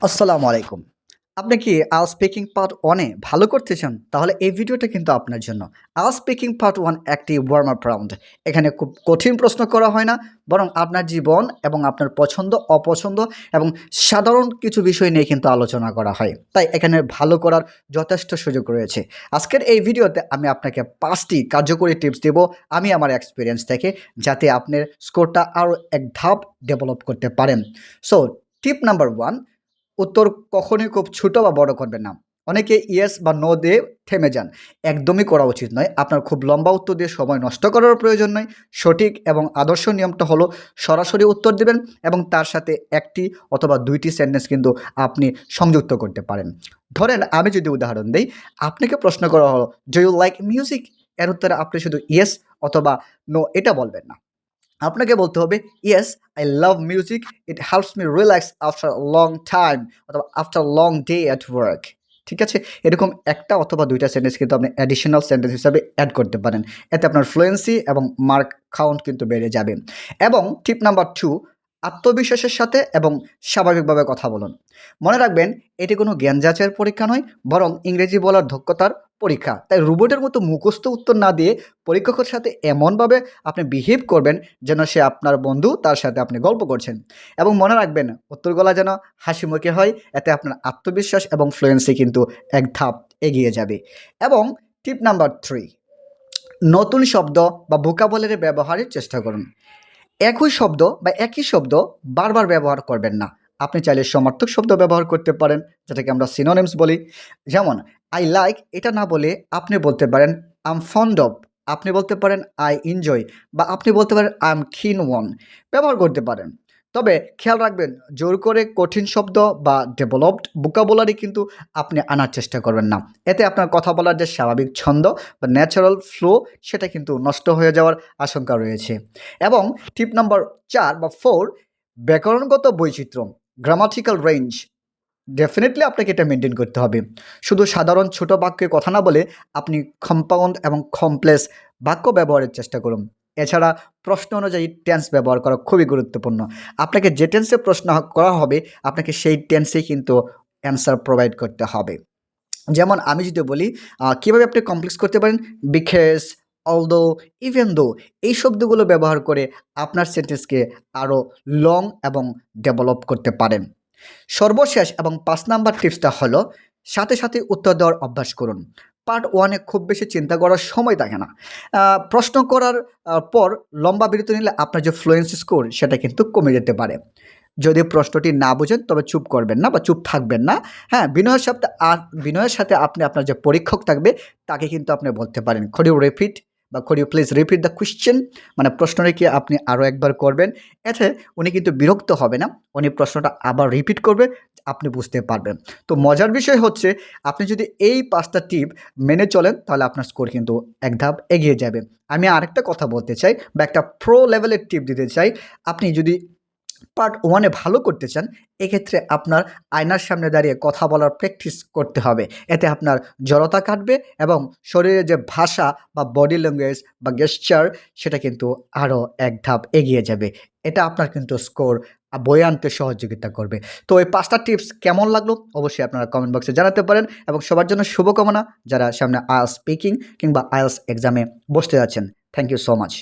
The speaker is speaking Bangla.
আসসালামু আলাইকুম। আপনি কি আওয়াজ স্পিকিং পার্ট 1 এ ভালো করতে চান? তাহলে এই ভিডিওটা কিন্তু আপনার জন্য। আওয়াজ স্পিকিং পার্ট 1 একটি ওয়ার্ম আপ রাউন্ড। এখানে খুব কঠিন প্রশ্ন করা হয় না, বরং আপনার জীবন এবং আপনার পছন্দ, অপছন্দ এবং সাধারণ কিছু বিষয় নিয়ে কিন্তু আলোচনা করা হয়। তাই এখানে ভালো করার যথেষ্ট সুযোগ রয়েছে। আজকের এই ভিডিওতে আমি আপনাকে ৫ টি কার্যকরী টিপস দেব আমি আমার এক্সপেরিয়েন্স থেকে, যাতে আপনার স্কোরটা আরও এক ধাপ ডেভেলপ করতে পারেন। সো টিপ নাম্বার 1, উত্তর কখনোই খুব ছোট বা বড় করবেন না। অনেকে ইয়েস বা নো দিয়ে থেমে যান। একদমই করা উচিত নয়। আপনার খুব লম্বা উত্তর দিয়ে সময় নষ্ট করার প্রয়োজন নয়। সঠিক এবং আদর্শ নিয়মটা হলো সরাসরি উত্তর দিবেন এবং তার সাথে ১টি অথবা ২টি সেন্টেন্স কিন্তু আপনি সংযুক্ত করতে পারেন। ধরেন আমি যদি উদাহরণ দেই, আপনাকে প্রশ্ন করা হলো, "ডু ইউ লাইক মিউজিক?" এর উত্তরে আপনি শুধু ইয়েস অথবা নো এটা বলবেন না। আপনাকে বলতে হবে, "yes, I love music. It helps me relax after a long time অথবা after a long day at work." ঠিক আছে? এরকম ১ টা অথবা ২ টা সেন্টেন্স কিন্তু আপনি অ্যাডিশনাল সেন্টেন্স হিসাবে এড করতে পারেন। এতে আপনার ফ্লুয়েন্সি এবং মার্ক কাউন্ট কিন্তু বেড়ে যাবে। এবং টিপ নাম্বার 2, আত্মবিশ্বাসের সাথে এবং স্বাভাবিকভাবে কথা বলুন। মনে রাখবেন, এটি কোনো জ্ঞান যাচাইয়ের পরীক্ষা নয়, বরং ইংরেজি বলার দক্ষতার পরীক্ষা। তাই রোবটের মতো মুখস্থ উত্তর না দিয়ে পরীক্ষকের সাথে এমনভাবে আপনি বিহেভ করবেন যেন সে আপনার বন্ধু, তার সাথে আপনি গল্প করছেন। এবং মনে রাখবেন, উত্তরগুলা যেন হাসিমুখে হয়। এতে আপনার আত্মবিশ্বাস এবং ফ্লুয়েন্সি কিন্তু এক ধাপ এগিয়ে যাবে। এবং টিপ নাম্বার 3, নতুন শব্দ বা ভোকাবুলারি ব্যবহারের চেষ্টা করুন। একই শব্দ বারবার ব্যবহার করবেন না। আপনি চাইলে সমার্থক শব্দ ব্যবহার করতে পারেন, যেটাকে আমরা সিনোনিমস বলি। যেমন আই লাইক এটা না বলে আপনি বলতে পারেন আই এম ফন্ড অফ, আপনি বলতে পারেন আই এনজয়, বা আপনি বলতে পারেন আই এম কিন ওন ব্যবহার করতে পারেন। তবে খেয়াল রাখবেন, জোর করে কঠিন শব্দ বা ডেভেলপড ভোকাবুলারি কিন্তু আপনি আনার চেষ্টা করবেন না। এতে আপনার কথা বলার যে স্বাভাবিক ছন্দ বা ন্যাচারাল ফ্লো, সেটা কিন্তু নষ্ট হয়ে যাওয়ার আশঙ্কা রয়েছে। এবং টিপ নাম্বার 4 বা 4, ব্যাকরণগত বৈচিত্র্য, গ্রামাটিক্যাল রেঞ্জ, ডেফিনেটলি আপনাকে এটা মেনটেন করতে হবে। শুধু সাধারণ ছোট বাক্যে কথা না বলে আপনি কম্পাউন্ড এবং কমপ্লেক্স বাক্য ব্যবহারের চেষ্টা করুন। এছাড়া প্রশ্ন অনুযায়ী টেন্স ব্যবহার করা খুবই গুরুত্বপূর্ণ। আপনাকে যে টেন্সে প্রশ্ন করা হবে, আপনাকে সেই টেন্সেই কিন্তু অ্যান্সার প্রোভাইড করতে হবে। যেমন আমি যদি বলি, কীভাবে আপনি কমপ্লেক্স করতে পারেন, বিকজ, অলদো, ইভেন দো, এই শব্দগুলো ব্যবহার করে আপনার সেন্টেন্সকে আরও লং এবং ডেভেলপ করতে পারেন। সর্বশেষ এবং ৫ নাম্বার টিপসটা হলো, সাথে সাথে উত্তর দেওয়ার অভ্যাস করুন। পার্ট 1 এ খুব বেশি চিন্তা করার সময় থাকে না। প্রশ্ন করার পর লম্বা বিরতি নিলে আপনার যে ফ্লুয়েন্সি স্কোর, সেটা কিন্তু কমে যেতে পারে। যদি প্রশ্নটি না বুঝেন তবে চুপ করবেন না বা চুপ থাকবেন না। হ্যাঁ, বিনয়ের সাথে আপনি আপনার যে পরীক্ষক থাকবে, তাকে কিন্তু আপনি বলতে পারেন, "কুড ইউ রিপিট" বা "could you please repeat the question?" মানে প্রশ্নটা কি আপনি আরও একবার করবেন। এতে উনি কিন্তু বিরক্ত হবে না। উনি প্রশ্নটা আবার রিপিট করবে, আপনি বুঝতে পারবেন। তো মজার বিষয় হচ্ছে, আপনি যদি এই ৫ টা টিপ মেনে চলেন, তাহলে আপনার স্কোর কিন্তু এক ধাপ এগিয়ে যাবে। আমি আরেকটা কথা বলতে চাই বা একটা প্রো লেভেলের টিপ দিতে চাই। আপনি যদি পার্ট 1 এ ভালো করতে চান, এক্ষেত্রে আপনার আয়নার সামনে দাঁড়িয়ে কথা বলার প্র্যাকটিস করতে হবে। এতে আপনার জড়তা কাটবে এবং শরীরের যে ভাষা বা বডি ল্যাঙ্গুয়েজ বা গেস্চার, সেটা কিন্তু আরও এক ধাপ এগিয়ে যাবে। এটা আপনার কিন্তু স্কোর বয়ে আনতে সহযোগিতা করবে। তো এই ৫ টা টিপস কেমন লাগলো? অবশ্যই আপনারা কমেন্ট বক্সে জানাতে পারেন এবং সবার জন্য শুভকামনা, যারা সামনে IELTS স্পিকিং কিংবা IELTS এক্সামে বসতে যাচ্ছেন। Thank you so much.